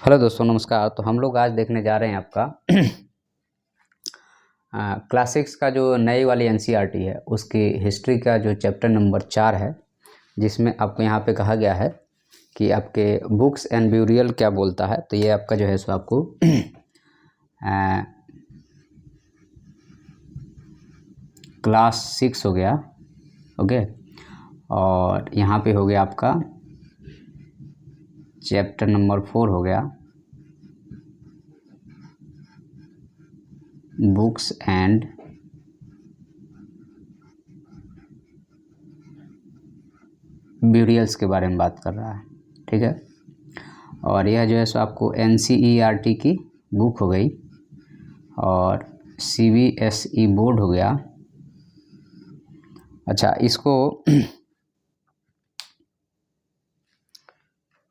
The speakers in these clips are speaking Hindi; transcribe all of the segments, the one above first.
हेलो दोस्तों, नमस्कार। तो हम लोग आज देखने जा रहे हैं आपका क्लास 6 का जो नई वाली एनसीईआरटी है उसकी हिस्ट्री का जो चैप्टर नंबर 4 है, जिसमें आपको यहाँ पे कहा गया है कि आपके बुक्स एंड ब्यूरियल क्या बोलता है। तो ये आपका जो है सो आपको क्लास 6 हो गया। ओके, और यहाँ पे हो गया आपका चैप्टर नंबर 4 हो गया, बुक्स एंड ब्यूरियल्स के बारे में बात कर रहा है। ठीक है, और यह जो है सो आपको एनसीईआरटी की बुक हो गई और सीबीएसई बोर्ड हो गया। अच्छा, इसको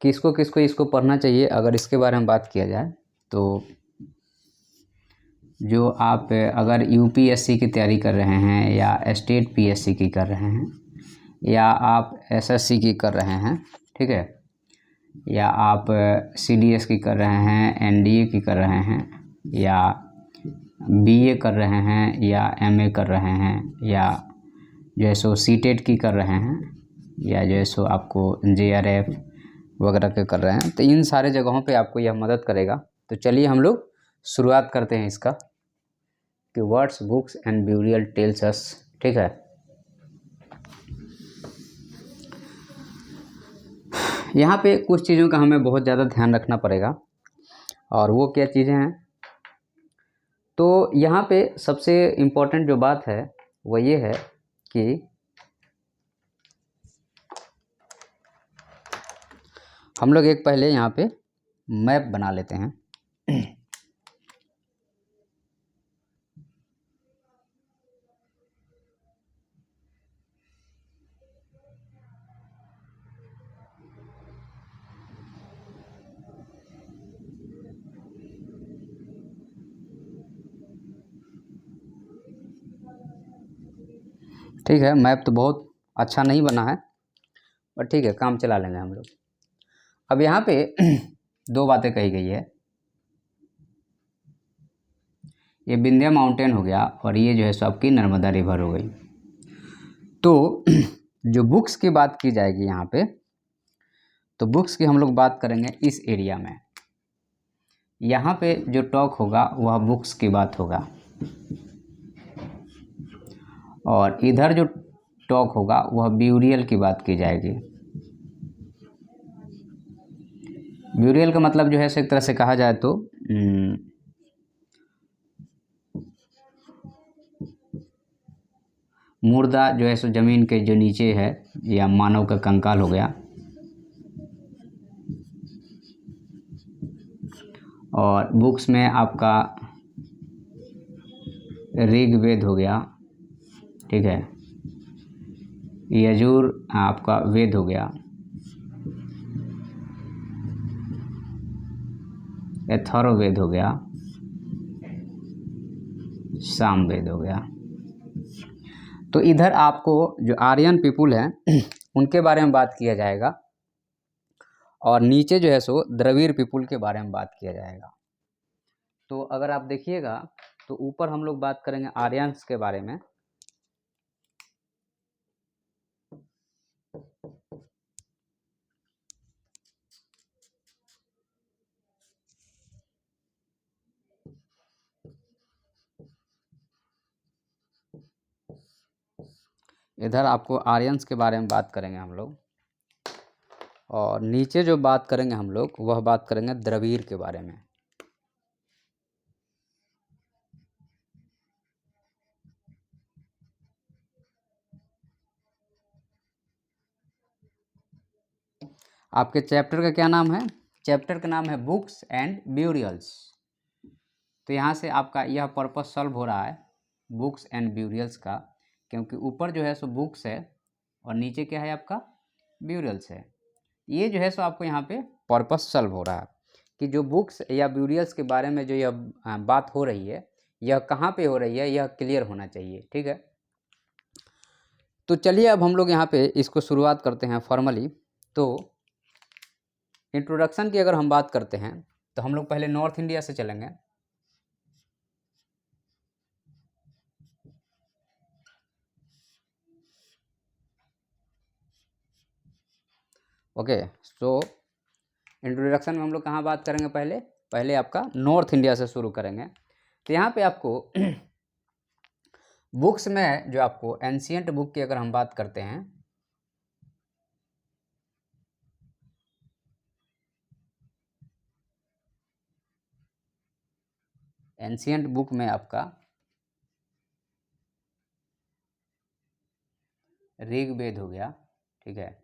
किसको किसको इसको पढ़ना चाहिए अगर इसके बारे में बात किया जाए तो जो आप अगर यूपीएससी की तैयारी कर रहे हैं या स्टेट पीएससी की कर रहे हैं या आप एसएससी की कर रहे हैं, ठीक है, या आप सीडीएस की कर रहे हैं, एनडीए की कर रहे हैं, या बीए कर रहे हैं, या एमए कर रहे हैं, या जो है सो सीटेट की कर रहे हैं, या जो है सो आपको जेआरएफ वगैरह के कर रहे हैं, तो इन सारे जगहों पे आपको यह मदद करेगा। तो चलिए हम लोग शुरुआत करते हैं इसका कि words books and burial tells us. ठीक है, यहाँ पे कुछ चीज़ों का हमें बहुत ज़्यादा ध्यान रखना पड़ेगा, और वो क्या चीज़ें हैं। तो यहाँ पे सबसे इम्पोर्टेंट जो बात है वो ये है कि हम लोग एक पहले यहाँ पे मैप बना लेते हैं। ठीक है, मैप तो बहुत अच्छा नहीं बना है, पर ठीक है, काम चला लेंगे हम लोग। अब यहाँ पे दो बातें कही गई है, ये विंध्या माउंटेन हो गया और ये जो है सो आपकी नर्मदा रिवर हो गई। तो जो बुक्स की बात की जाएगी यहाँ पे, तो बुक्स की हम लोग बात करेंगे इस एरिया में। यहाँ पे जो टॉक होगा वह बुक्स की बात होगा, और इधर जो टॉक होगा वह ब्यूरियल की बात की जाएगी। ब्यूरियल का मतलब जो है एक तरह से कहा जाए तो मुर्दा जो है सो ज़मीन के जो नीचे है, या मानव का कंकाल हो गया। और बुक्स में आपका ऋग्वेद हो गया, ठीक है, यजुर आपका वेद हो गया, अथर्ववेद हो गया, सामवेद हो गया। तो इधर आपको जो आर्यन पीपुल हैं उनके बारे में बात किया जाएगा, और नीचे जो है सो द्रविड़ पीपुल के बारे में बात किया जाएगा। तो अगर आप देखिएगा तो ऊपर हम लोग बात करेंगे आर्यंस के बारे में, इधर आपको आर्यंस के बारे में बात करेंगे हम लोग, और नीचे जो बात करेंगे हम लोग वह बात करेंगे द्रविड़ के बारे में। आपके चैप्टर का क्या नाम है? चैप्टर का नाम है बुक्स एंड ब्यूरियल्स। तो यहाँ से आपका यह पर्पस सॉल्व हो रहा है बुक्स एंड ब्यूरियल्स का, क्योंकि ऊपर जो है सो बुक्स है और नीचे क्या है आपका ब्यूरियल्स है। ये जो है सो आपको यहाँ पे पर्पस सॉल्व हो रहा है कि जो बुक्स या ब्यूरियल्स के बारे में जो यह बात हो रही है यह कहाँ पे हो रही है, यह क्लियर होना चाहिए। ठीक है, तो चलिए अब हम लोग यहाँ पे इसको शुरुआत करते हैं फॉर्मली। तो इंट्रोडक्शन की अगर हम बात करते हैं तो हम लोग पहले नॉर्थ इंडिया से चलेंगे। ओके, सो इंट्रोडक्शन में हम लोग कहाँ बात करेंगे, पहले आपका नॉर्थ इंडिया से शुरू करेंगे। तो यहाँ पे आपको बुक्स में जो आपको एंशियंट बुक की अगर हम बात करते हैं, एंशियंट बुक में आपका ऋग्वेद हो गया, ठीक है,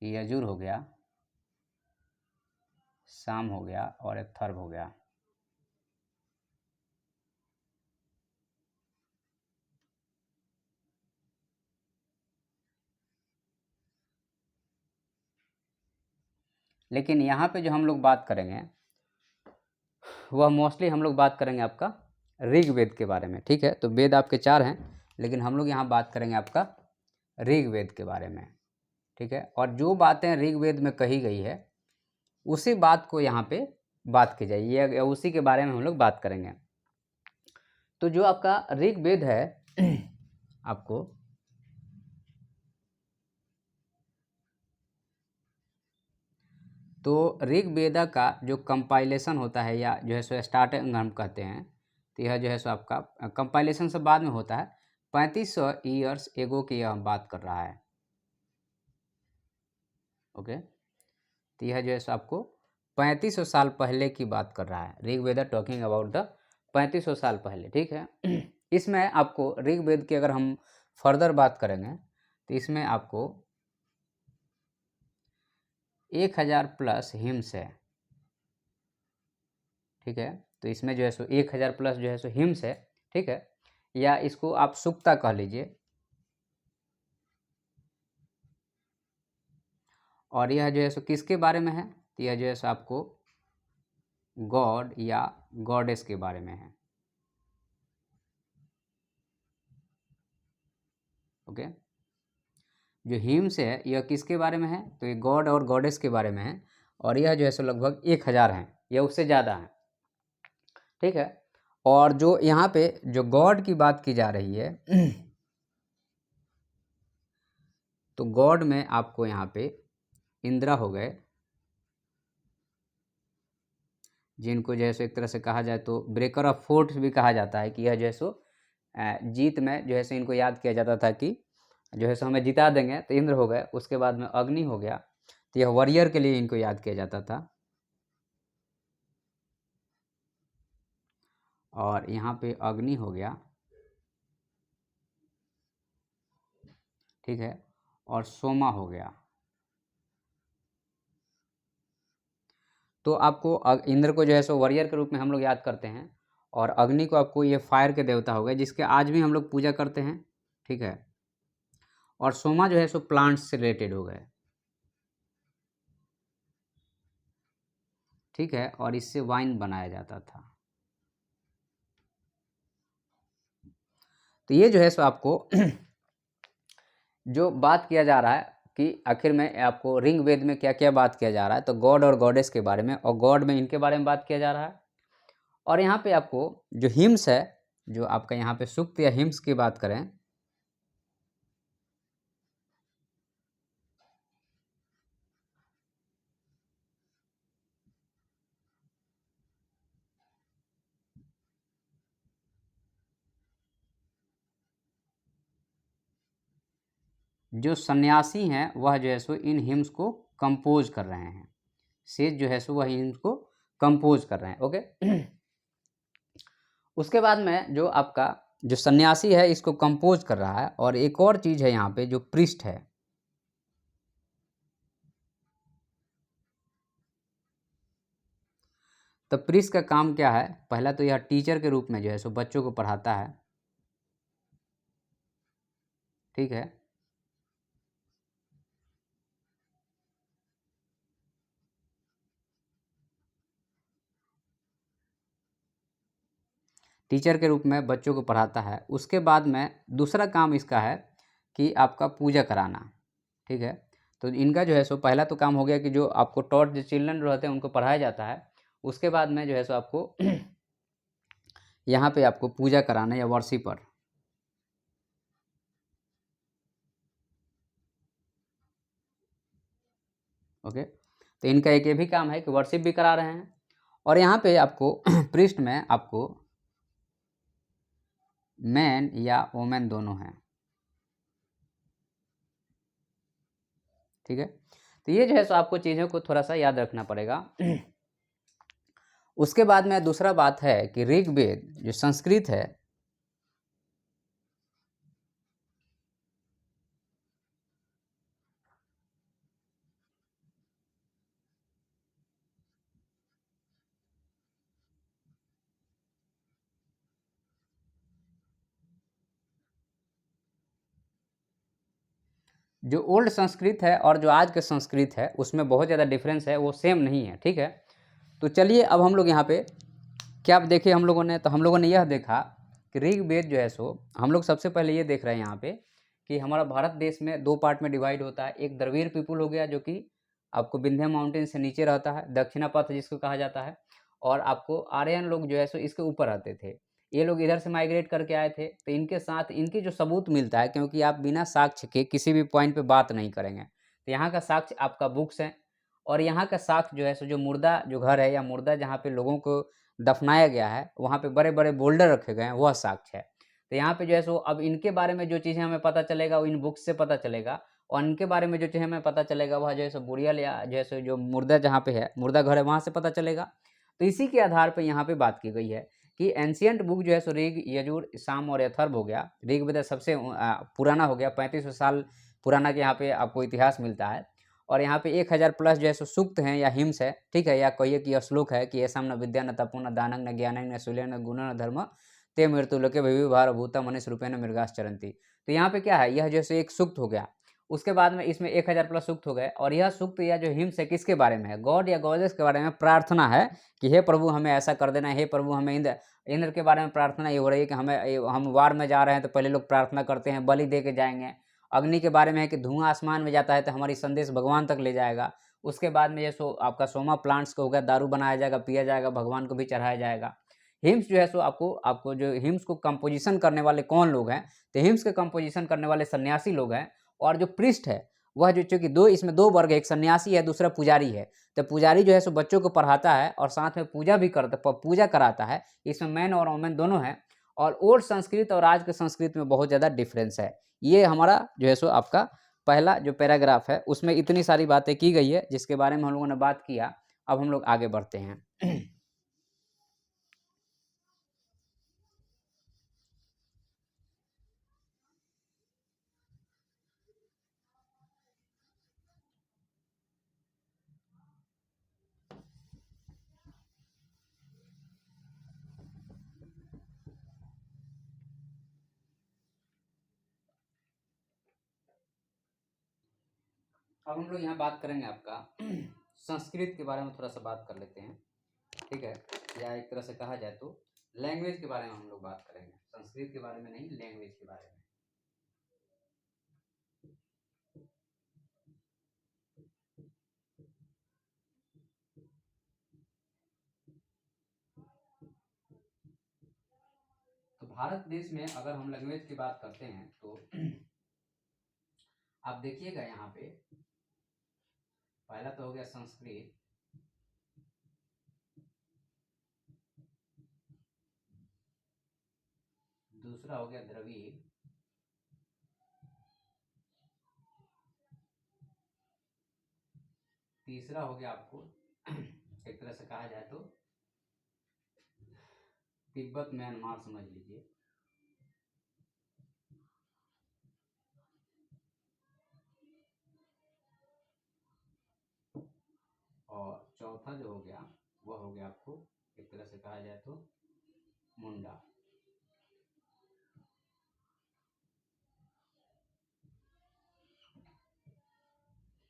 यजुर हो गया, साम हो गया और अथर्व हो गया। लेकिन यहाँ पे जो हम लोग बात करेंगे वह मोस्टली हम लोग बात करेंगे आपका ऋग्वेद के बारे में, ठीक है। तो वेद आपके 4 हैं, लेकिन हम लोग यहाँ बात करेंगे आपका ऋग्वेद के बारे में, ठीक है। और जो बातें ऋग्वेद में कही गई है उसी बात को यहाँ पे बात की जाएगी, उसी के बारे में हम लोग बात करेंगे। तो जो आपका ऋग्वेद है आपको तो ऋग्वेदा का जो कंपाइलेशन होता है या जो है सो स्टार्टिंग हम कहते हैं, तो यह जो है सो आपका कंपाइलेशन से बाद में होता है। 3500 ईयर्स एगो की यह बात कर रहा है, ओके। तो यह जो है सो आपको 3500 साल पहले की बात कर रहा है, ऋग्वेदा टॉकिंग अबाउट द 3500 साल पहले, ठीक है। इसमें आपको ऋग्वेद की अगर हम फर्दर बात करेंगे तो इसमें आपको 1000 प्लस हिम्स है, ठीक है। तो इसमें जो है सो 1000 प्लस जो है सो हिम्स है, ठीक है, या इसको आप सुक्ता कह लीजिए। और यह जो है सो किसके बारे में है, तो यह जो है सो आपको गॉड या गॉडेस के बारे में है, ओके। जो हिम्स है यह किसके बारे में है, तो ये गॉड और गॉडेस के बारे में है। और यह जो है सो लगभग 1000 है या उससे ज़्यादा है, ठीक है। और जो यहाँ पे जो गॉड की बात की जा रही है तो गॉड में आपको यहाँ पे इंद्रा हो गए, जिनको जो है सो एक तरह से कहा जाए तो ब्रेकर ऑफ फोर्ट्स भी कहा जाता है, कि यह जो है सो जीत में जो है सो इनको याद किया जाता था कि जो है सो हमें जिता देंगे, तो इंद्र हो गए। उसके बाद में अग्नि हो गया, तो यह वॉरियर के लिए इनको याद किया जाता था। और यहाँ पे अग्नि हो गया, ठीक है, और सोमा हो गया। तो आपको इंद्र को जो है सो वॉरियर के रूप में हम लोग याद करते हैं, और अग्नि को आपको ये फायर के देवता हो गए, जिसके आज भी हम लोग पूजा करते हैं, ठीक है। और सोमा जो है सो प्लांट्स से रिलेटेड हो गए, ठीक है, और इससे वाइन बनाया जाता था। तो ये जो है सो आपको जो बात किया जा रहा है कि आखिर में आपको ऋग्वेद में क्या क्या बात किया जा रहा है, तो गॉड और गॉडेस के बारे में, और गॉड में इनके बारे में बात किया जा रहा है। और यहाँ पे आपको जो हिम्स है, जो आपका यहाँ पे सूक्त या हिम्स की बात करें, जो सन्यासी हैं वह जो है सो इन हिम्स को कंपोज कर रहे हैं, सेज जो है सो वह हिम्स को कंपोज कर रहे हैं, ओके। उसके बाद में जो आपका जो सन्यासी है इसको कंपोज कर रहा है। और एक और चीज़ है यहाँ पे, जो प्रीस्ट है, तो प्रीस्ट का काम क्या है, पहला तो यह टीचर के रूप में जो है सो बच्चों को पढ़ाता है, ठीक है। टीचर के रूप में बच्चों को पढ़ाता है। उसके बाद में दूसरा काम इसका है कि आपका पूजा कराना, ठीक है। तो इनका जो है सो पहला तो काम हो गया कि जो आपको टॉट जो चिल्ड्रन रहते हैं उनको पढ़ाया जाता है। उसके बाद में जो है सो आपको यहाँ पे आपको पूजा कराना या वर्शिपर, ओके। तो इनका एक ये भी काम है कि वर्शिप भी करा रहे हैं। और यहाँ पे आपको पृष्ठ में आपको मैन या वोमेन दोनों हैं, ठीक है। तो ये जो है सो आपको चीज़ों को थोड़ा सा याद रखना पड़ेगा। उसके बाद में दूसरा बात है कि ऋग्वेद जो संस्कृत है, जो ओल्ड संस्कृत है और जो आज के संस्कृत है उसमें बहुत ज़्यादा डिफरेंस है, वो सेम नहीं है, ठीक है। तो चलिए अब हम लोग यहाँ पे क्या देखे हम लोगों ने, तो हम लोगों ने यह देखा कि ऋग्वेद जो है सो हम लोग सबसे पहले ये देख रहे हैं यहाँ पे कि हमारा भारत देश में दो पार्ट में डिवाइड होता है। एक द्रविड़ पीपुल हो गया जो कि आपको विंध्य माउंटेन से नीचे रहता है, दक्षिणा पथ जिसको कहा जाता है, और आपको आर्यन लोग जो है सो इसके ऊपर रहते थे। ये लोग इधर से माइग्रेट करके आए थे, तो इनके साथ इनकी जो सबूत मिलता है, क्योंकि आप बिना साक्ष्य के किसी भी पॉइंट पे बात नहीं करेंगे, तो यहाँ का साक्ष्य आपका बुक्स है। और यहाँ का साक्ष्य जो है सो जो मुर्दा जो घर है या मुर्दा जहाँ पे लोगों को दफनाया गया है वहाँ पे बड़े बड़े बोल्डर रखे गए हैं, वह साक्ष्य है। तो यहाँ पे जो है सो अब इनके बारे में जो चीज़ें हमें पता चलेगा वो इन बुक्स से पता चलेगा, और इनके बारे में जो चीज़ हमें पता चलेगा वह जो है सो बुढ़ियल या जो है सो जो मुर्दा जहाँ पे है मुर्दा घर है वहाँ से पता चलेगा। तो इसी के आधार पर यहाँ पे बात की गई है कि एंशियंट बुक जो है सो ऋग, यजुर, साम और अथर्व हो गया। ऋग्वेद सबसे पुराना हो गया, 3500 साल पुराना के यहाँ पे आपको इतिहास मिलता है। और यहाँ पे 1000 प्लस जो है सो सूक्त हैं या हिम्स है, ठीक है, या कहिए कि श्लोक है कि ऐसा न विद्या न तपो न दानं न ज्ञानं न शूल्यं न गुणं न धर्म ते मृत्युलोके विभार भूता मनुष्य रूपेण मृगाश्चरन्ति। तो यहाँ पे क्या है, यह जैसे एक सूक्त हो गया। उसके बाद में इसमें 1000 प्लस सूक्त हो गए, और यह सूक्त या जो हिम्स है किसके बारे में है, गॉड या गॉडेस के बारे में प्रार्थना है कि हे प्रभु हमें ऐसा कर देना, हे प्रभु हमें इंद्र के बारे में प्रार्थना ये हो रही है कि हम वार में जा रहे हैं तो पहले लोग प्रार्थना करते हैं बलि दे के जाएंगे। अग्नि के बारे में है कि धुआं आसमान में जाता है तो हमारी संदेश भगवान तक ले जाएगा। उसके बाद में ये सो आपका सोमा प्लांट्स का हो गया, दारू बनाया जाएगा, पिया जाएगा, भगवान को भी चढ़ाया जाएगा। हिम्स जो है सो आपको आपको जो हिम्स को कंपोजिशन करने वाले कौन लोग हैं, तो हिम्स के कंपोजिशन करने वाले सन्यासी लोग हैं। और जो प्रिस्ट है वह जो चूँकि दो इसमें दो वर्ग है, एक सन्यासी है दूसरा पुजारी है। तो पुजारी जो है सो बच्चों को पढ़ाता है और साथ में पूजा भी करता पूजा कराता है। इसमें मैन और वोमेन दोनों हैं। और ओल्ड संस्कृत और आज के संस्कृत में बहुत ज़्यादा डिफरेंस है। ये हमारा जो है सो आपका पहला जो पैराग्राफ है उसमें इतनी सारी बातें की गई है जिसके बारे में हम लोगों ने बात किया। अब हम लोग आगे बढ़ते हैं। अब हम लोग यहाँ बात करेंगे आपका संस्कृत के बारे में, थोड़ा सा बात कर लेते हैं, ठीक है। या एक तरह से कहा जाए तो लैंग्वेज के बारे में हम लोग बात करेंगे, संस्कृत के बारे में नहीं, लैंग्वेज के बारे में। तो भारत देश में अगर हम लैंग्वेज की बात करते हैं तो आप देखिएगा यहाँ पे पहला तो हो गया संस्कृत, दूसरा हो गया द्रविड़, तीसरा हो गया आपको एक तरह से कहा जाए तो तिब्बत म्यांमार समझ लीजिए, और चौथा जो हो गया वह हो गया आपको एक तरह से कहा जाए तो मुंडा।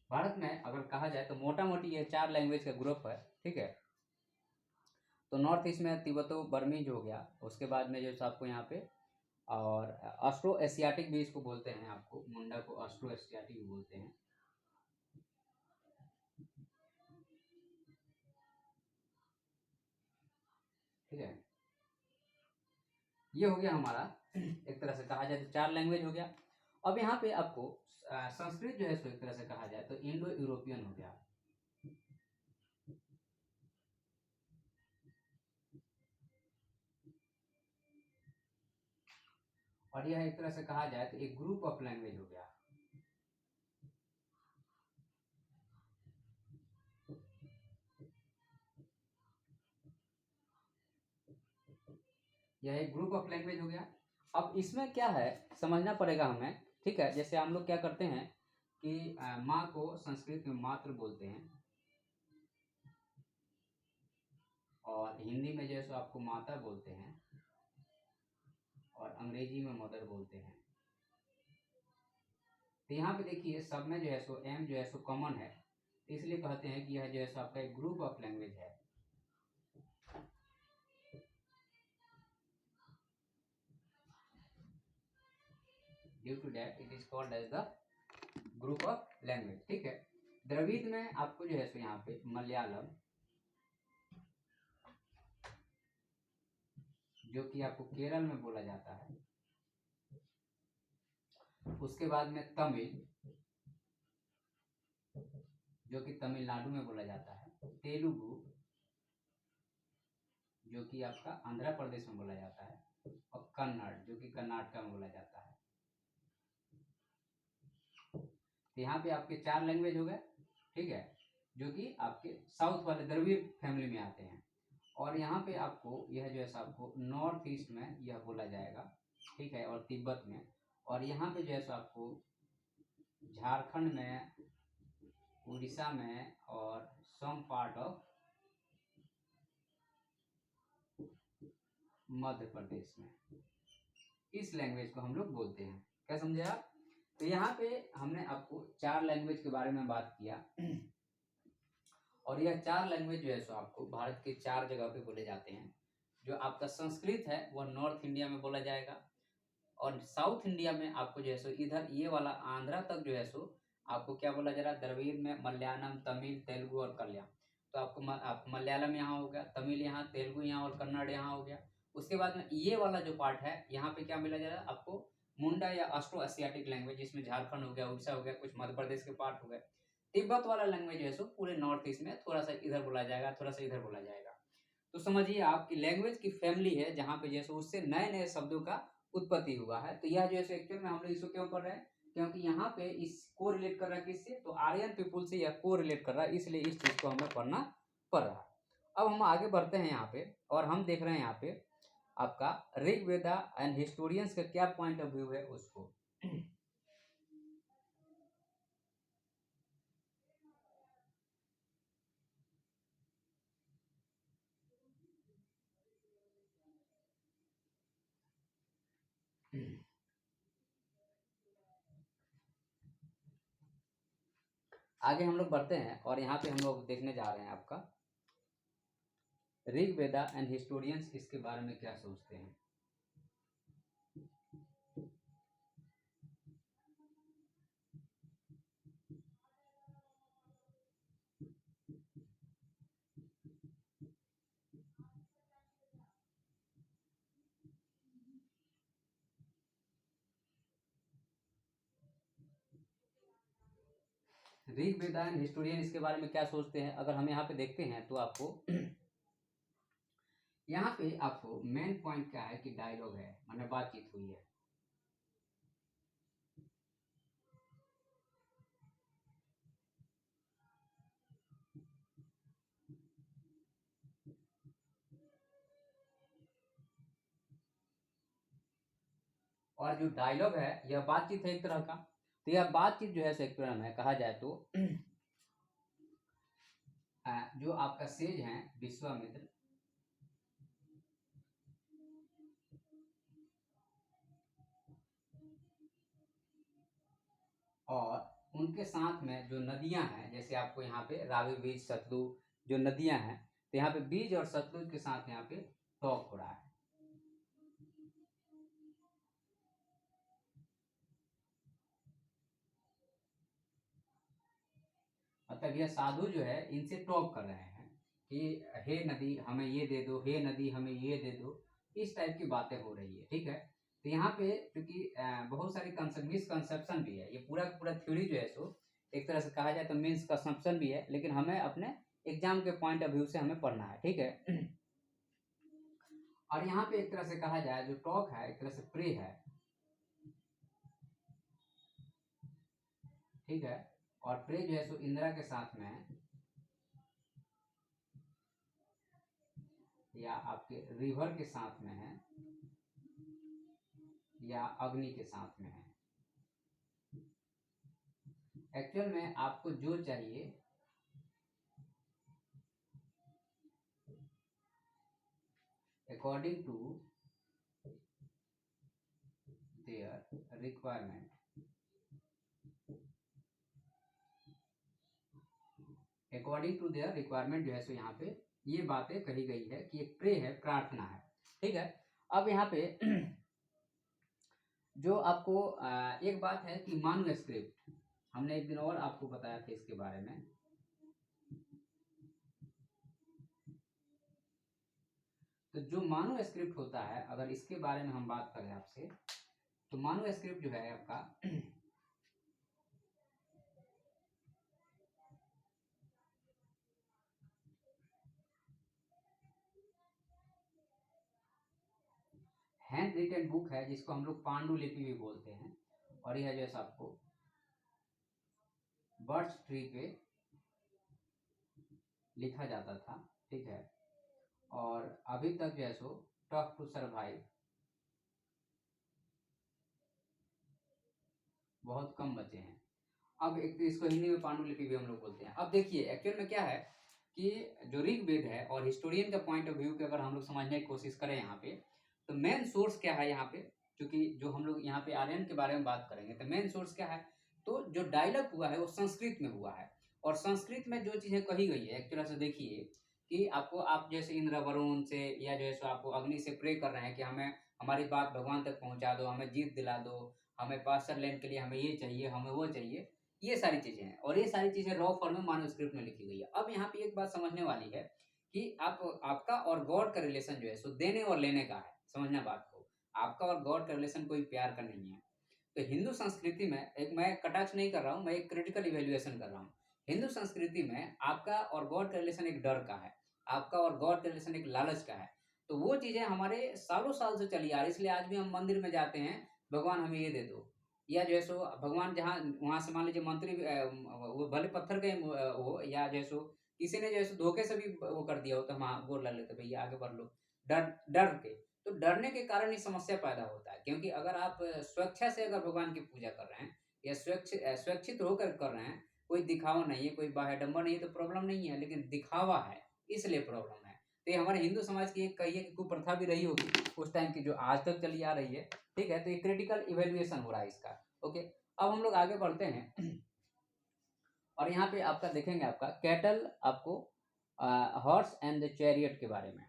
भारत में अगर कहा जाए तो मोटा मोटी ये 4 लैंग्वेज का ग्रुप है, ठीक है। तो नॉर्थ ईस्ट में तिब्बतो बर्मीज हो गया, उसके बाद में जो आपको यहाँ पे और ऑस्ट्रो एशियाटिक भी इसको बोलते हैं, आपको मुंडा को ऑस्ट्रो एशियाटिक भी बोलते हैं। ठीक है, ये हो गया हमारा एक तरह से कहा जाए तो 4 लैंग्वेज हो गया। अब यहाँ पे आपको संस्कृत जो है सो एक तरह से कहा जाए तो इंडो यूरोपियन हो गया। और यह एक तरह से कहा जाए तो एक ग्रुप ऑफ लैंग्वेज हो गया। यह एक ग्रुप ऑफ लैंग्वेज हो गया। अब इसमें क्या है समझना पड़ेगा हमें, ठीक है। जैसे हम लोग क्या करते हैं कि माँ को संस्कृत में मातृ बोलते हैं, और हिंदी में जो है सो आपको माता बोलते हैं, और अंग्रेजी में मदर बोलते हैं। तो यहाँ पे देखिए सब में जो है सो एम जो है सो कॉमन है, इसलिए कहते हैं कि यह जो है सो आपका एक ग्रुप ऑफ लैंग्वेज है। Due to that it is called as the group of language, ठीक है। द्रविड़ में आपको जो है सो यहाँ पे मलयालम, जो कि आपको केरल में बोला जाता है, उसके बाद में तमिल, जो कि तमिलनाडु में बोला जाता है, तेलुगु, जो कि आपका आंध्र प्रदेश में बोला जाता है, और कन्नड़, जो कि कर्नाटक में बोला जाता है। तो यहाँ पे आपके 4 लैंग्वेज हो गए, ठीक है, जो कि आपके साउथ वाले द्रविड़ फैमिली में आते हैं। और यहाँ पे आपको यह जो है आपको नॉर्थ ईस्ट में यह बोला जाएगा, ठीक है, और तिब्बत में। और यहाँ पे जो है आपको झारखंड में, उड़ीसा में, और some part of Madhya Pradesh में इस लैंग्वेज को हम लोग बोलते हैं। क्या समझे आप? तो यहाँ पे हमने आपको 4 लैंग्वेज के बारे में बात किया, और यह 4 लैंग्वेज जो है सो आपको भारत के 4 जगह पे बोले जाते हैं। जो आपका संस्कृत है वह नॉर्थ इंडिया में बोला जाएगा, और साउथ इंडिया में आपको जो है सो इधर ये वाला आंध्रा तक जो है सो आपको क्या बोला जा रहा है, द्रविड़ में मलयालम, तमिल, तेलुगु और कल्याण। तो आपको मलयालम यहाँ हो गया, तमिल यहाँ, तेलुगु यहाँ और कन्नड़ यहाँ हो गया। उसके बाद में ये वाला जो पार्ट है यहाँ पे क्या मिला जा रहा है आपको, मुंडा या ऑस्ट्रो एशियाटिक लैंग्वेज, जिसमें झारखंड हो गया, उड़ीसा हो गया, कुछ मध्य प्रदेश के पार्ट हो गए। तिब्बत वाला लैंग्वेज जो है सो पूरे नॉर्थ ईस्ट में थोड़ा सा इधर बोला जाएगा, थोड़ा सा इधर बोला जाएगा। तो समझिए आपकी लैंग्वेज की फैमिली है जहाँ पे जैसे उससे नए नए शब्दों का उत्पत्ति हुआ है। तो यह जो है एक्चुअल में हम लोग इसको क्यों पढ़ रहे हैं, क्योंकि यहाँ पे इसको रिलेट कर रहा है किससे, तो आर्यन पीपुल से यह को रिलेट कर रहा है, इसलिए इस चीज को हमें पढ़ना पड़ रहा है। अब हम आगे बढ़ते हैं यहाँ पे, और हम देख रहे हैं यहाँ पे आपका ऋग्वेदा एंड हिस्टोरियंस का क्या पॉइंट ऑफ व्यू है उसको। आगे हम लोग बढ़ते हैं, और यहाँ पे हम लोग देखने जा रहे हैं आपका ऋग्वेदा एंड हिस्टोरियंस इसके बारे में क्या सोचते हैं। ऋग्वेदा एंड हिस्टोरियन इसके बारे में क्या सोचते हैं, अगर हम यहाँ पे देखते हैं तो आपको यहाँ पे आपको मेन पॉइंट क्या है कि डायलॉग है, माने बातचीत हुई है। और जो डायलॉग है यह बातचीत है एक तरह का। तो यह बातचीत जो है एक तरह में कहा जाए तो जो आपका सेज है विश्वामित्र, और उनके साथ में जो नदियां हैं, जैसे आपको यहाँ पे रावी, बीज, सतलुज जो नदियां हैं, तो यहाँ पे बीज और सतलुज के साथ यहाँ पे टॉक हो रहा है। मतलब यह साधु जो है इनसे टॉक कर रहे हैं। कि हे नदी हमें ये दे दो, हे नदी हमें ये दे दो, इस टाइप की बातें हो रही है। ठीक है, तो यहाँ पे क्योंकि बहुत सारी मिसकंसेप्शन भी है, ये पूरा का पूरा थ्योरी जो है सो एक तरह से कहा जाए तो मीन्स कंसेप्शन भी है, लेकिन हमें अपने एग्जाम के पॉइंट ऑफ व्यू से हमें पढ़ना है। ठीक है, और यहाँ पे एक तरह से कहा जाए जो टॉक है एक तरह से प्रे है। ठीक है, और प्रे जो है सो इंदिरा के साथ में है, या आपके रिवर के साथ में है, या अग्नि के साथ में है। एक्चुअल में आपको जो चाहिए according to their requirement, according to their requirement जो है सो यहाँ पे ये बातें कही गई है कि एक प्रे है, प्रार्थना है। ठीक है, अब यहाँ पे जो आपको एक बात है कि मैन्युस्क्रिप्ट, हमने एक दिन और आपको बताया था इसके बारे में। तो जो मैन्युस्क्रिप्ट होता है, अगर इसके बारे में हम बात करें आपसे, तो मैन्युस्क्रिप्ट जो है आपका हैंड रिटन बुक है, जिसको हम लोग पांडुलिपि भी बोलते हैं, और यह जैसा आपको बर्च ट्री पे लिखा जाता था। ठीक है, और अभी तक जो है सो टफ टू सर्वाइव बहुत कम बचे हैं। अब एक तो इसको हिंदी में पांडुलिपि भी हम लोग बोलते हैं। अब देखिए एक्चुअल में क्या है कि जो ऋग्वेद है, और हिस्टोरियन का पॉइंट ऑफ व्यू के अगर हम लोग समझने की कोशिश करें यहाँ पे, तो मेन सोर्स क्या है यहाँ पे, क्योंकि जो हम लोग यहाँ पे आर्यन के बारे में बात करेंगे तो मेन सोर्स क्या है, तो जो डायलॉग हुआ है वो संस्कृत में हुआ है, और संस्कृत में जो चीज़ें कही गई है एक तरह से देखिए कि आपको, आप जैसे इंद्र वरुण से या जो है सो आपको अग्नि से प्रे कर रहे हैं कि हमें हमारी बात भगवान तक पहुँचा दो, हमें जीत दिला दो, हमें पास्टर लैंड के लिए हमें ये चाहिए, हमें वो चाहिए, ये सारी चीज़ें हैं, और ये सारी चीज़ें रॉ फॉर्म में मैन्युस्क्रिप्ट में लिखी गई है। अब यहाँ पे एक बात समझने वाली है कि आपका और गॉड का रिलेशन जो है सो देने और लेने का है, समझना बात को। आपका और गॉड का रिलेशन कोई प्यार का नहीं है। तो हिंदू संस्कृति में, एक मैं कटाक्ष नहीं कर रहा हूँ, मैं एक क्रिटिकल इवेल्युएशन कर रहा हूँ। हिंदू संस्कृति में आपका और गॉड का रिलेशन एक डर का है, आपका और गॉड का रिलेशन एक लालच का है। तो वो चीज़ें हमारे सालों साल से चली आ रही, इसलिए आज भी हम मंदिर में जाते हैं, भगवान हमें ये दे दो, या जो है सो भगवान जहाँ वहाँ से मान लीजिए मंत्री वो भले पत्थर के हो, या जो है सो किसी ने जो है सो धोखे से भी वो कर दिया हो, तो हम हाँ गोर लग लेते भैया आगे बढ़ लो, डर डर के। तो डरने के कारण ही समस्या पैदा होता है, क्योंकि अगर आप स्वेच्छा से अगर भगवान की पूजा कर रहे हैं, या स्वैच्छित होकर कर रहे हैं, कोई दिखावा नहीं है, कोई बाह्यडम्बर नहीं है, तो प्रॉब्लम नहीं है, लेकिन दिखावा है, इसलिए प्रॉब्लम है। तो ये हमारे हिंदू समाज की एक कहिए कि कुप्रथा भी रही होगी उस टाइम की, जो आज तक चली आ रही है। ठीक है, तो ये क्रिटिकल इवेल्युएशन हो रहा है इसका। ओके, अब हम लोग आगे बढ़ते हैं, और यहाँ पे आपका देखेंगे आपका कैटल, आपको हॉर्स एंड द चैरियट के बारे में।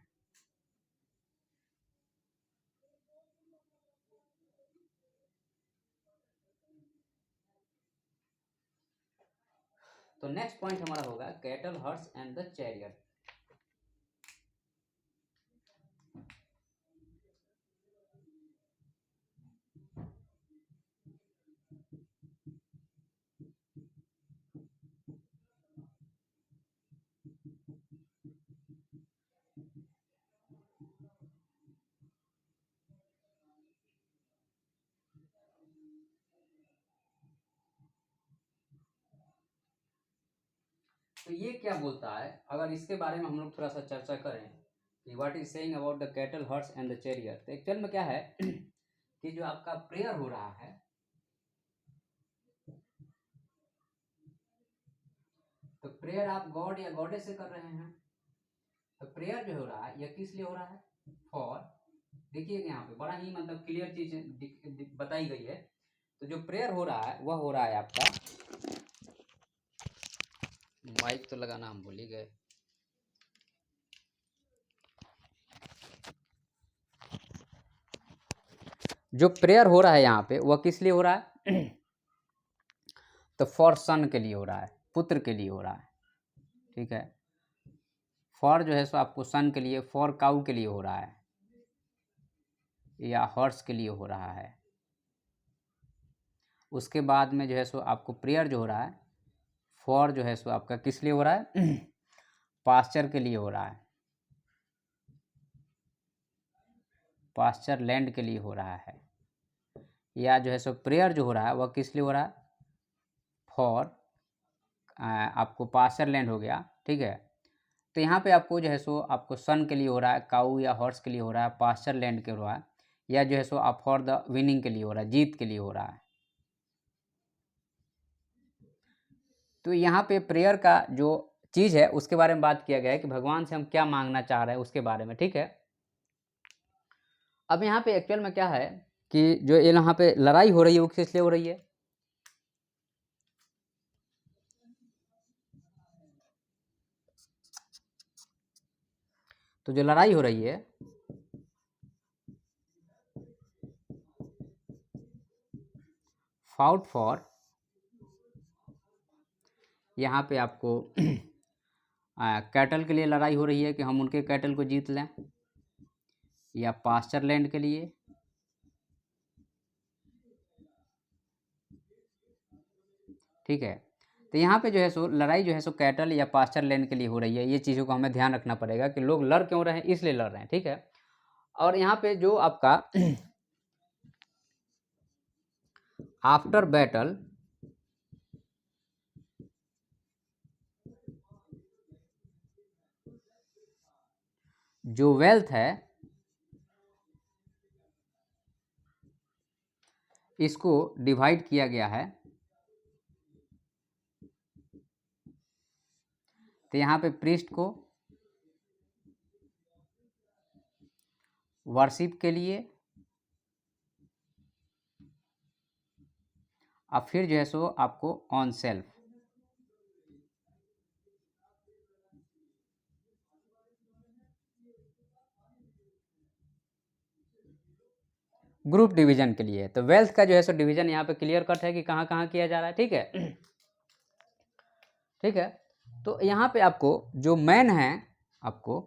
तो नेक्स्ट पॉइंट हमारा होगा cattle, horse and the chariot. तो ये क्या बोलता है, अगर इसके बारे में हम लोग थोड़ा सा चर्चा करें कि what is saying about the cattle, horse and the chariot. तो एक्चुअल में क्या है कि जो आपका प्रेयर हो रहा है, तो प्रेयर आप गॉड या गॉडेस से कर रहे हैं। तो प्रेयर जो हो रहा है यह किस लिए हो रहा है, फॉर, देखिए यहाँ पे बड़ा ही मतलब क्लियर चीज बताई गई है। तो जो प्रेयर हो रहा है वह हो रहा है आपका, माइक तो लगाना हम भूल ही गए। जो प्रेयर हो रहा है यहाँ पे वह किस लिए हो रहा है तो फॉर सन के लिए हो रहा है, पुत्र के लिए हो रहा है। ठीक है, फॉर जो है सो आपको सन के लिए, फॉर काऊ के लिए हो रहा है या हॉर्स के लिए हो रहा है। उसके बाद में जो है सो आपको प्रेयर जो हो रहा है, फॉर जो है सो आपका किस लिए हो रहा है पास्चर के लिए हो रहा है, पास्चर लैंड के लिए हो रहा है। या जो है सो प्रेयर जो हो रहा है वह किस लिए हो रहा है, फॉर आपको पास्चर लैंड हो गया, ठीक है। तो यहाँ पे आपको जो है सो आपको सन के लिए हो रहा है, काऊ या हॉर्स के लिए हो रहा है, पास्चर लैंड के हो रहा है, या जो है सो आप फॉर द विनिंग के लिए हो रहा है, जीत के लिए हो रहा है। तो यहाँ पे प्रेयर का जो चीज़ है उसके बारे में बात किया गया है कि भगवान से हम क्या मांगना चाह रहे हैं उसके बारे में, ठीक है। अब यहाँ पे एक्चुअल में क्या है कि जो यहाँ पे लड़ाई हो रही है वो किस लिए हो रही है, तो जो लड़ाई हो रही है फाउट फॉर, यहाँ पे आपको कैटल के लिए लड़ाई हो रही है कि हम उनके कैटल को जीत लें, या पास्चर लैंड के लिए, ठीक है। तो यहाँ पे जो है सो लड़ाई जो है सो कैटल या पास्चर लैंड के लिए हो रही है। ये चीज़ों को हमें ध्यान रखना पड़ेगा कि लोग लड़ क्यों रहे हैं, इसलिए लड़ रहे हैं, ठीक है। और यहाँ पे जो आपका आफ्टर बैटल जो वेल्थ है इसको डिवाइड किया गया है। तो यहाँ पे प्रीस्ट को वर्शिप के लिए, अब फिर जो है सो आपको ऑन सेल्फ, ग्रुप डिवीजन के लिए। तो वेल्थ का जो है सो डिवीजन यहाँ पे क्लियर कट है कि कहाँ कहाँ किया जा रहा है, ठीक है। ठीक है, तो यहाँ पे आपको जो मैन है, आपको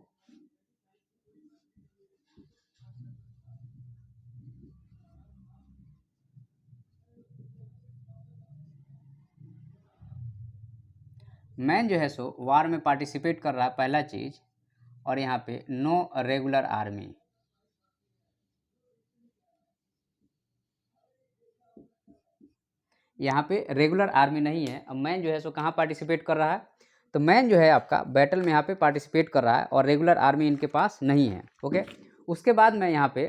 मैन जो है सो वार में पार्टिसिपेट कर रहा है, पहला चीज। और यहाँ पे नो रेगुलर आर्मी, यहाँ पे रेगुलर आर्मी नहीं है। अब मैन जो है सो कहाँ पार्टिसिपेट कर रहा है, तो मैन जो है आपका बैटल में यहाँ पे पार्टिसिपेट कर रहा है और रेगुलर आर्मी इनके पास नहीं है, ओके। उसके बाद में यहाँ पे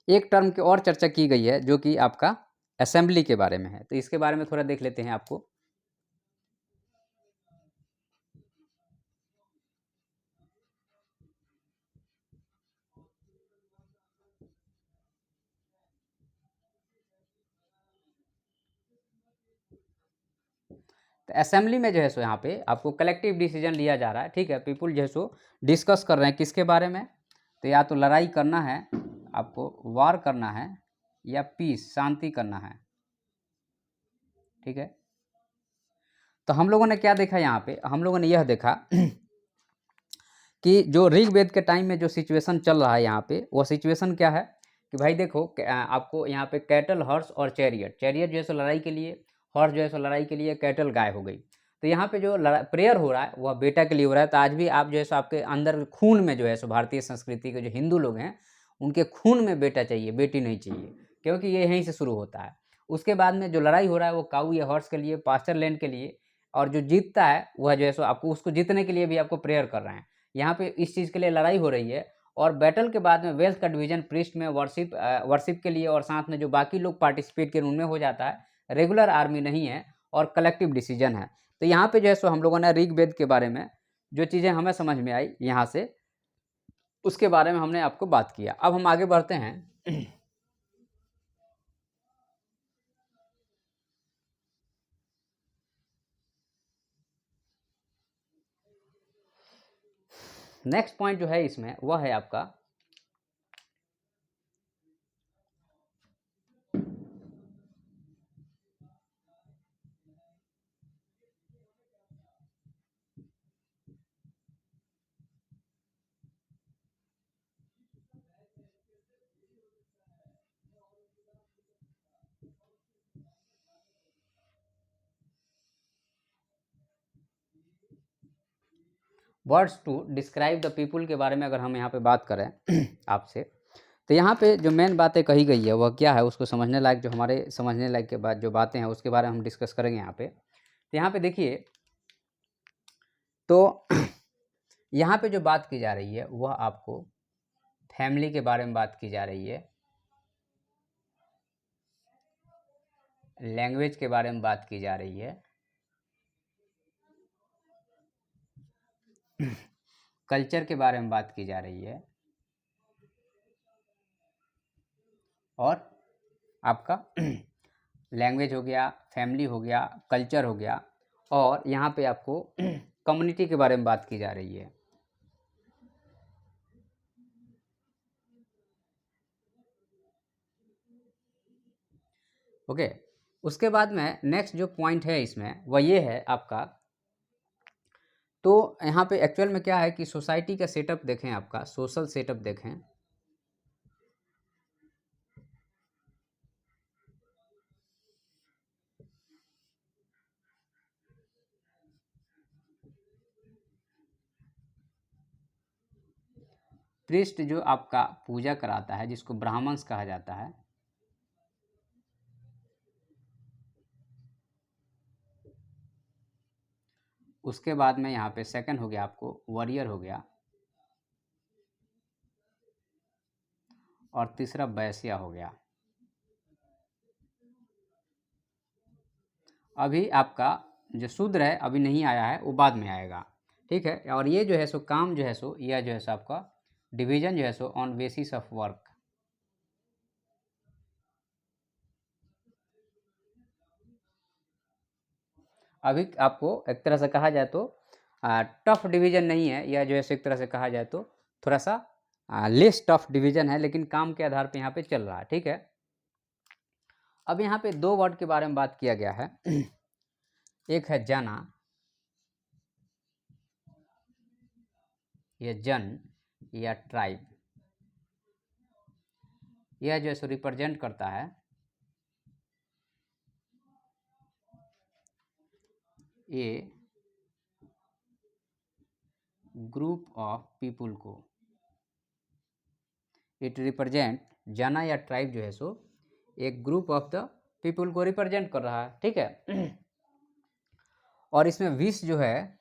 एक टर्म की और चर्चा की गई है जो कि आपका असेंबली के बारे में है। तो इसके बारे में थोड़ा देख लेते हैं आपको। तो असेंबली में जो है सो यहाँ पे आपको कलेक्टिव डिसीजन लिया जा रहा है, ठीक है। पीपुल जो है सो डिस्कस कर रहे हैं किसके बारे में, तो या तो लड़ाई करना है आपको, वार करना है, या पीस शांति करना है, ठीक है। तो हम लोगों ने क्या देखा यहाँ पे, हम लोगों ने यह देखा कि जो ऋग्वेद के टाइम में जो सिचुएशन चल रहा है यहाँ पे, वो सिचुएशन क्या है कि भाई देखो आपको यहाँ पे कैटल, हॉर्स और चैरियट, चैरियट जो है सो लड़ाई के लिए, हॉर्स जो है सो लड़ाई के लिए, कैटल गाय हो गई। तो यहाँ पे जो प्रेयर हो रहा है वह बेटा के लिए हो रहा है। तो आज भी आप जो है सो आपके अंदर खून में जो है सो भारतीय संस्कृति के जो हिंदू लोग हैं उनके खून में बेटा चाहिए, बेटी नहीं चाहिए, क्योंकि ये यहीं से शुरू होता है। उसके बाद में जो लड़ाई हो रहा है वो काऊ या हॉर्स के लिए, पास्चर लैंड के लिए, और जो जीतता है वह जो है सो आपको उसको जीतने के लिए भी आपको प्रेयर कर रहे हैं। यहाँ पे इस चीज़ के लिए लड़ाई हो रही है। और बैटल के बाद में वेल्थ का डिवीजन प्रीस्ट में वर्शिप के लिए, और साथ में जो बाकी लोग पार्टिसिपेट कर उनमें हो जाता है। रेगुलर आर्मी नहीं है और कलेक्टिव डिसीजन है। तो यहाँ पे जो है सो हम लोगों ने ऋग्वेद के बारे में जो चीज़ें हमें समझ में आई यहाँ से, उसके बारे में हमने आपको बात किया। अब हम आगे बढ़ते हैं। नेक्स्ट पॉइंट जो है इसमें वह है आपका words to describe the people के बारे में अगर हम यहाँ पे बात करें आपसे, तो यहाँ पे जो मेन बातें कही गई है वह क्या है, उसको समझने लायक, जो हमारे समझने लायक के बाद जो बातें हैं उसके बारे में हम डिस्कस करेंगे यहाँ पे। तो यहाँ पे देखिए, तो यहाँ पे जो बात की जा रही है वह आपको फैमिली के बारे में बात की जा रही है, लैंग्वेज के बारे में बात की जा रही है, कल्चर के बारे में बात की जा रही है, और आपका लैंग्वेज हो गया, फैमिली हो गया, कल्चर हो गया, और यहाँ पे आपको कम्युनिटी के बारे में बात की जा रही है। ओके, उसके बाद में नेक्स्ट जो पॉइंट है इसमें वह ये है आपका, तो यहाँ पे एक्चुअल में क्या है कि सोसाइटी का सेटअप देखें, आपका सोशल सेटअप देखें, प्रीस्ट जो आपका पूजा कराता है जिसको ब्राह्मण्स कहा जाता है, उसके बाद में यहाँ पे सेकंड हो गया आपको वॉरियर हो गया, और तीसरा वैश्या हो गया। अभी आपका जो शूद्र है अभी नहीं आया है, वो बाद में आएगा, ठीक है। और ये जो है सो काम जो है सो, यह जो है सो आपका डिवीजन जो है so on basis of work, अभी आपको एक तरह से कहा जाए तो टफ डिवीजन नहीं है, या जो है एक तरह से कहा जाए तो थोड़ा सा लेस टफ डिवीजन है, लेकिन काम के आधार पे यहाँ पे चल रहा है, ठीक है। अब यहाँ पे दो वर्ड के बारे में बात किया गया है एक है जना, या जन या ट्राइब, यह जो है सो रिप्रेजेंट करता है ए ग्रुप ऑफ पीपुल को, इट रिप्रेजेंट, जना या ट्राइब जो है सो एक ग्रुप ऑफ द पीपुल को रिप्रेजेंट कर रहा है, ठीक है। और इसमें विश जो है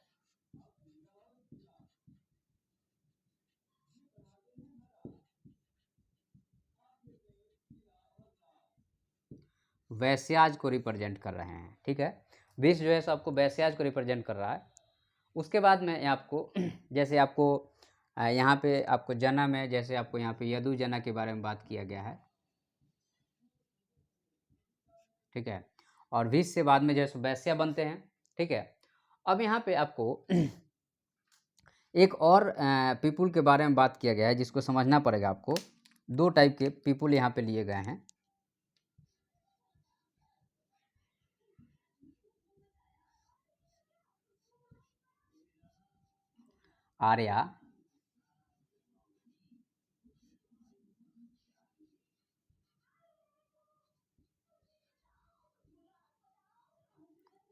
वैश्याज को रिप्रेजेंट कर रहे हैं, ठीक है। विश जो है सो आपको वैश्याज को रिप्रेजेंट कर रहा है। उसके बाद में आपको जैसे आपको यहाँ पे आपको जना में, जैसे आपको यहाँ पे यदु जना के बारे में बात किया गया है, ठीक है। और विश से बाद में जो है वैश्या बनते हैं, ठीक है। अब यहाँ पे आपको एक और पीपुल के बारे में बात किया गया है जिसको समझना पड़ेगा आपको। दो टाइप के पीपुल यहाँ पे लिए गए हैं, आर्या,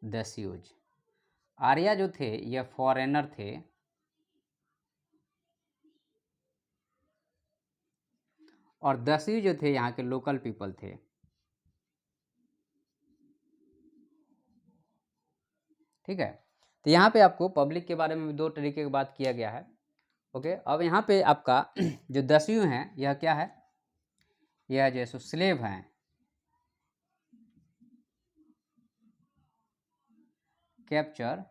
दस्यूज। आर्या जो थे यह फॉरेनर थे, और दस्यू जो थे यहाँ के लोकल पीपल थे, ठीक है। तो यहाँ पे आपको पब्लिक के बारे में भी दो तरीके की बात किया गया है, ओके। अब यहाँ पे आपका जो दस्यू हैं यह क्या है, यह जो है सो स्लेव हैं, कैप्चर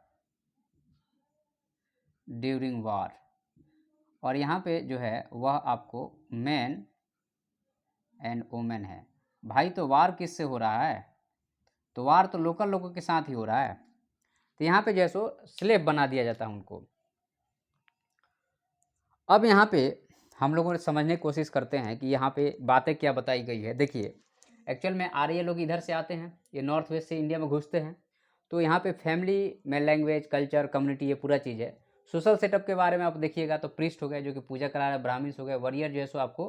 ड्यूरिंग वार। और यहाँ पे जो है वह आपको मैन एंड वोमेन है। भाई तो वार किससे हो रहा है, तो वार तो लोकल लोगों के साथ ही हो रहा है, तो यहाँ पे जो है सो स्लेव बना दिया जाता है उनको। अब यहाँ पे हम लोगों ने समझने की कोशिश करते हैं कि यहाँ पे बातें क्या बताई गई है। देखिए, एक्चुअल में आर्य लोग इधर से आते हैं, ये नॉर्थ वेस्ट से इंडिया में घुसते हैं, तो यहाँ पे फैमिली में लैंग्वेज, कल्चर, कम्युनिटी, ये पूरा चीज़ है। सोशल सेटअप के बारे में आप देखिएगा तो प्रीस्ट हो गए जो कि पूजा करा रहे, ब्राह्मण्स हो गए, वॉरियर जो है सो आपको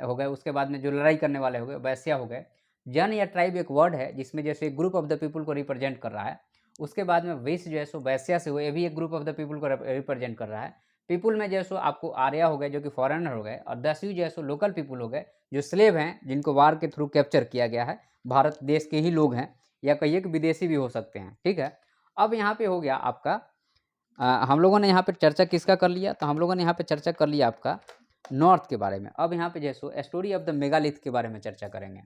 हो गए, उसके बाद में जो लड़ाई करने वाले हो गए वैश्या हो गए। जन या ट्राइब एक वर्ड है जिसमें जैसे ग्रुप ऑफ द पीपुल को रिप्रेजेंट कर रहा है, उसके बाद में वैश्य जो है सो वैश्या से हुए, ये भी एक ग्रुप ऑफ द पीपल को रिप्रेजेंट कर रहा है। पीपुल में जो है सो आपको आर्या हो गए जो कि फॉरेनर हो गए, और दसवीं जो है सो लोकल पीपुल हो गए जो स्लेव हैं, जिनको वार के थ्रू कैप्चर किया गया है, भारत देश के ही लोग हैं, या कहिए कि विदेशी भी हो सकते हैं। ठीक है, अब यहाँ पे हो गया आपका हम लोगों ने यहाँ पे चर्चा किसका कर लिया, तो हम लोगों ने यहाँ पे चर्चा कर लिया आपका नॉर्थ के बारे में। अब यहाँ पे जो है so story of the megalith के बारे में चर्चा करेंगे।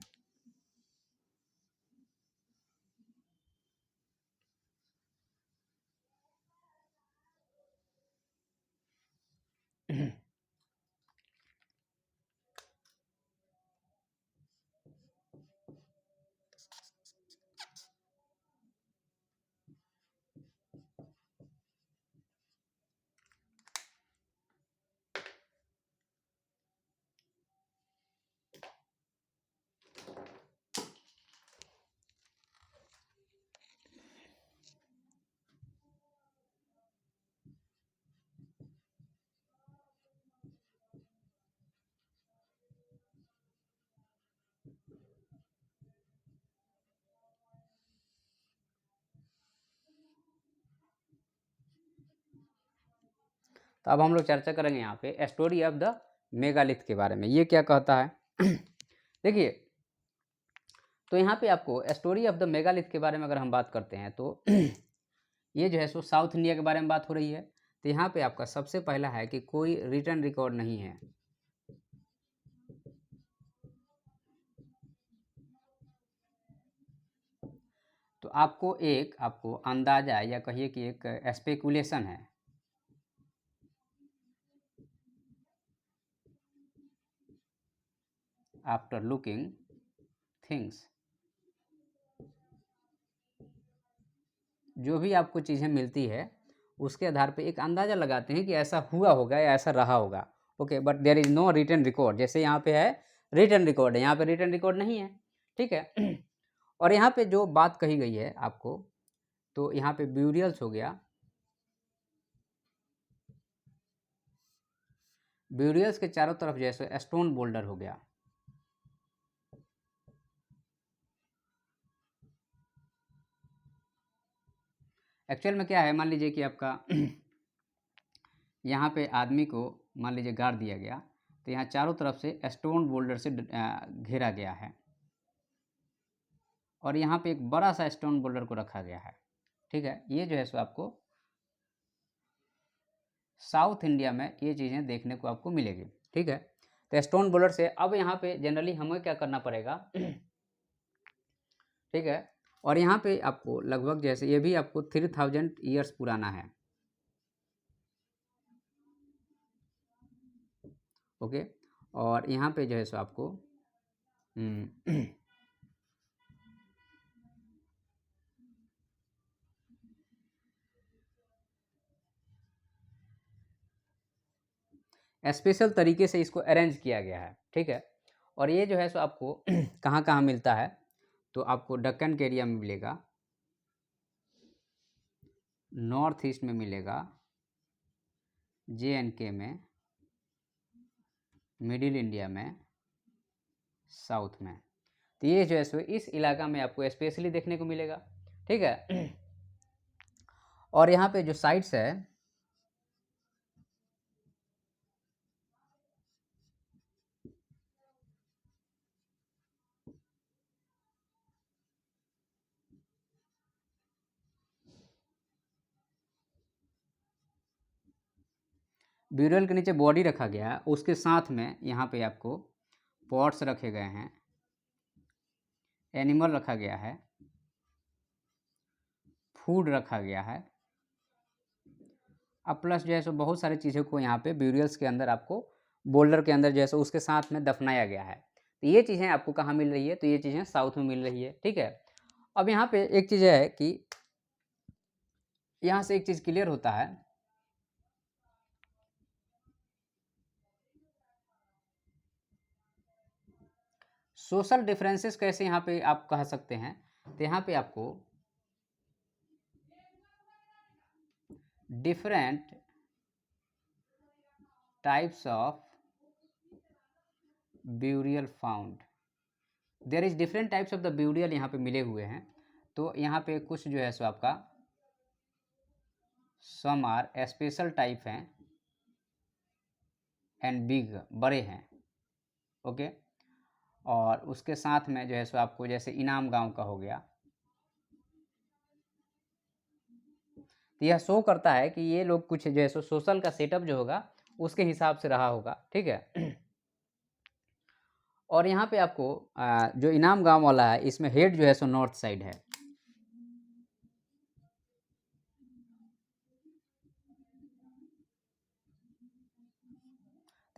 तो अब हम लोग चर्चा करेंगे यहाँ पे स्टोरी ऑफ द मेगालिथ के बारे में। ये क्या कहता है देखिए, तो यहाँ पे आपको स्टोरी ऑफ द मेगालिथ के बारे में अगर हम बात करते हैं तो ये जो है सो साउथ इंडिया के बारे में बात हो रही है। तो यहाँ पे आपका सबसे पहला है कि कोई रिटन रिकॉर्ड नहीं है। तो आपको अंदाजा या कहिए कि एक स्पेकुलेशन है, आफ्टर लुकिंग थिंग्स, जो भी आपको चीज़ें मिलती है उसके आधार पे एक अंदाज़ा लगाते हैं कि ऐसा हुआ होगा या ऐसा रहा होगा। Okay, but there is no written record. जैसे यहाँ पे है रिटन रिकॉर्ड है, यहाँ पे रिटन रिकॉर्ड नहीं है। ठीक है और यहाँ पे जो बात कही गई है आपको, तो यहाँ पे ब्यूरियल्स हो गया, ब्यूरियल्स के चारों तरफ जैसे स्टोन बोल्डर हो गया। एक्चुअल में क्या है, मान लीजिए कि आपका यहाँ पे आदमी को मान लीजिए गाड़ दिया गया, तो यहाँ चारों तरफ से स्टोन बोल्डर से घेरा गया है, और यहाँ पे एक बड़ा सा स्टोन बोल्डर को रखा गया है। ठीक है, ये जो है सो आपको साउथ इंडिया में ये चीज़ें देखने को आपको मिलेगी। ठीक है, तो स्टोन बोल्डर से अब यहाँ पे जनरली हमें क्या करना पड़ेगा ठीक है, और यहाँ पे आपको लगभग जैसे ये भी आपको 3000 ईयर्स पुराना है। ओके, और यहाँ पे जो है सो आपको स्पेशल तरीके से इसको अरेंज किया गया है। ठीक है, और ये जो है सो आपको कहाँ कहाँ मिलता है, तो आपको दक्कन के एरिया में मिलेगा, नॉर्थ ईस्ट में मिलेगा, JNK में, मिडिल इंडिया में, साउथ में। तो ये जो है सो इस इलाका में आपको स्पेशली देखने को मिलेगा। ठीक है और यहाँ पे जो साइट्स है, ब्यूरल के नीचे बॉडी रखा गया है, उसके साथ में यहाँ पे आपको पॉट्स रखे गए हैं, एनिमल रखा गया है, फूड रखा गया है, अब प्लस जो है सो बहुत सारी चीज़ों को यहाँ पे ब्यूरियल्स के अंदर आपको बोल्डर के अंदर जो है सो उसके साथ में दफनाया गया है। तो ये चीज़ें आपको कहाँ मिल रही है, तो ये चीज़ें साउथ में मिल रही है। ठीक है, अब यहाँ पे एक चीज़ है कि यहाँ से एक चीज़ क्लियर होता है, सोशल डिफरेंसेस कैसे यहाँ पे आप कह सकते हैं। तो यहाँ पे आपको different types of burial found, there is different types of the burial यहाँ पे मिले हुए हैं। तो यहाँ पे कुछ जो है सो आपका सम आर स्पेशल टाइप हैं एंड बिग, बड़े हैं। ओके, और उसके साथ में जो है सो आपको जैसे इनाम गांव का हो गया, तो यह शो करता है कि ये लोग कुछ जो है सो सोशल का सेटअप जो होगा उसके हिसाब से रहा होगा, ठीक है। और यहाँ पे आपको जो इनाम गांव वाला है इसमें हेड जो है सो नॉर्थ साइड है।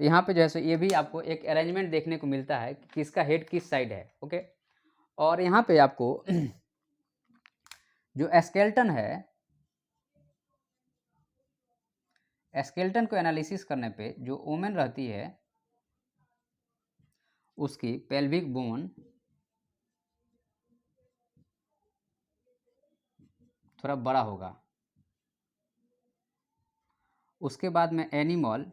तो यहाँ पे जो है सो ये भी आपको एक अरेंजमेंट देखने को मिलता है कि किसका हेड किस साइड है। ओके, और यहाँ पे आपको जो स्केलेटन है, स्केलेटन को एनालिसिस करने पे जो वोमेन रहती है उसकी पेल्विक बोन थोड़ा बड़ा होगा। उसके बाद में एनिमल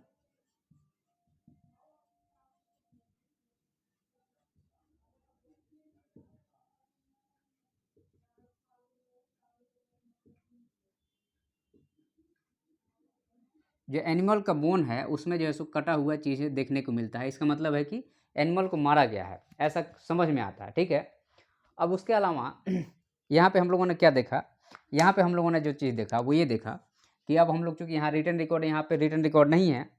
जो एनिमल का बोन है उसमें जो है सो कटा हुआ चीज़ें देखने को मिलता है। इसका मतलब है कि एनिमल को मारा गया है, ऐसा समझ में आता है, ठीक है। अब उसके अलावा यहाँ पे हम लोगों ने क्या देखा, यहाँ पे हम लोगों ने जो चीज़ देखा वो ये देखा कि अब हम लोग चूँकि यहाँ रिटन रिकॉर्ड, यहाँ पे रिटन रिकॉर्ड नहीं है,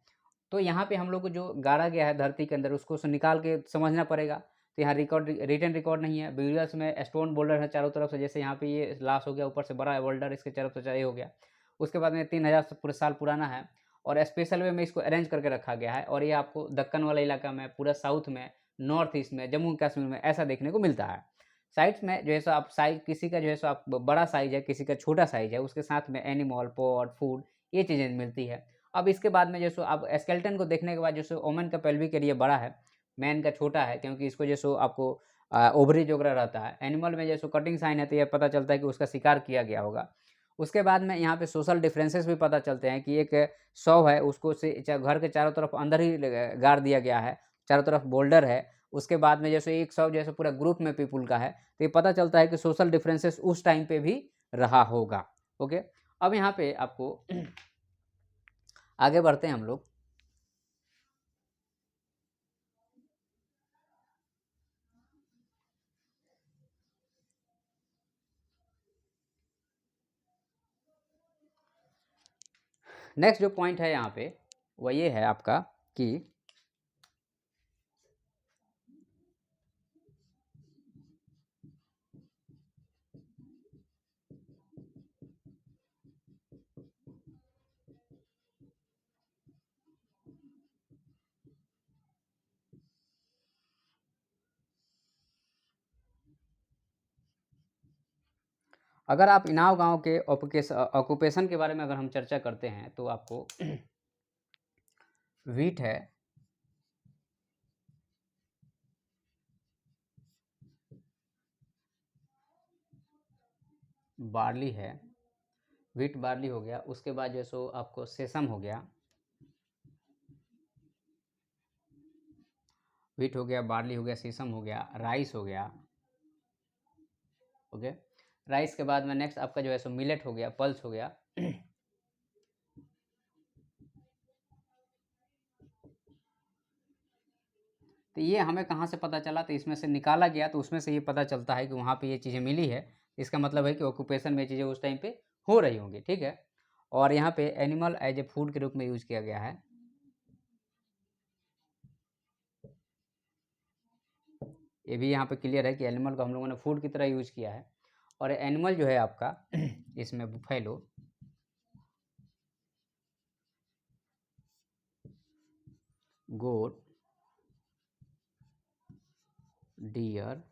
तो यहाँ पे हम लोग को जो गाड़ा गया है धरती के अंदर उसको निकाल के समझना पड़ेगा। तो यहाँ रिटन रिकॉर्ड नहीं है। ब्यूरियल्स में स्टोन बोल्डर है चारों तरफ से, जैसे यहाँ पे ये लाश हो गया, ऊपर से बड़ा बोल्डर इसके चारों तरफ से हो गया। उसके बाद में 3000 साल पुराना है और स्पेशल वे में इसको अरेंज करके रखा गया है। और ये आपको दक्कन वाला इलाका में, पूरा साउथ में, नॉर्थ ईस्ट में, जम्मू कश्मीर में ऐसा देखने को मिलता है। साइड्स में जो है सो आप साइज, किसी का जो है सो आप बड़ा साइज है, किसी का छोटा साइज है, उसके साथ में एनिमल, पॉट, फूड, ये चीज़ें मिलती है। अब इसके बाद में जो सो आप स्केलेटन को देखने के बाद जो सो वोमेन का पेल्विक एरिया बड़ा है, मैन का छोटा है, क्योंकि इसको जो सो आपको ओवरीज वगैरह रहता है। एनिमल में जैसे कटिंग साइन है तो यह पता चलता है कि उसका शिकार किया गया होगा। उसके बाद में यहाँ पे सोशल डिफरेंसेस भी पता चलते हैं कि एक शव है उसको से घर के चारों तरफ अंदर ही गाड़ दिया गया है, चारों तरफ बोल्डर है। उसके बाद में जैसे एक शव जैसे पूरा ग्रुप में पीपुल का है, तो ये पता चलता है कि सोशल डिफरेंसेस उस टाइम पे भी रहा होगा। ओके, अब यहाँ पे आपको आगे बढ़ते हैं हम लोग। नेक्स्ट जो पॉइंट है यहाँ पे वह ये है आपका कि अगर आप इनाव गांव के ऑक्यूपेशन के बारे में अगर हम चर्चा करते हैं तो आपको वीट है, बार्ली है, वीट बार्ली हो गया। उसके बाद जो सो आपको सेसम हो गया, वीट हो गया, बार्ली हो गया, सेसम हो गया, राइस हो गया। ओके, राइस के बाद में नेक्स्ट आपका जो है सो मिलेट हो गया, पल्स हो गया। तो ये हमें कहाँ से पता चला, तो इसमें से निकाला गया, तो उसमें से ये पता चलता है कि वहाँ पे ये चीज़ें मिली है। इसका मतलब है कि ऑक्यूपेशन में ये चीज़ें उस टाइम पे हो रही होंगी, ठीक है। और यहाँ पे एनिमल एज ए फूड के रूप में यूज किया गया है। ये भी यहाँ पे क्लियर है कि एनिमल को हम लोगों ने फूड की तरह यूज किया है। और एनिमल जो है आपका इसमें बुफेलो, गोट, डियर,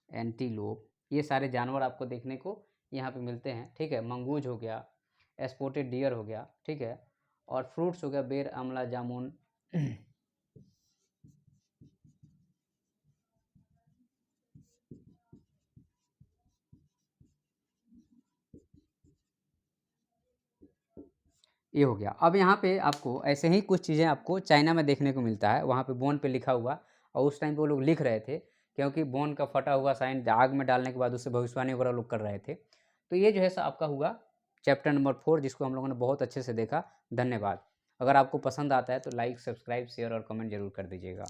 एंटीलोप, ये सारे जानवर आपको देखने को यहाँ पे मिलते हैं, ठीक है। मंगूज हो गया, स्पॉटेड डियर हो गया, ठीक है। और फ्रूट्स हो गया, बेर, आंवला, जामुन। ये हो गया। अब यहाँ पे आपको ऐसे ही कुछ चीज़ें आपको चाइना में देखने को मिलता है, वहाँ पे बोन पे लिखा हुआ, और उस टाइम पे वो लोग लिख रहे थे क्योंकि बोन का फटा हुआ साइन आग में डालने के बाद उससे भविष्यवाणी वगैरह लोग कर रहे थे। तो ये जो है आपका हुआ चैप्टर नंबर 4, जिसको हम लोगों ने बहुत अच्छे से देखा। धन्यवाद। अगर आपको पसंद आता है तो लाइक, सब्सक्राइब, शेयर और कमेंट जरूर कर दीजिएगा।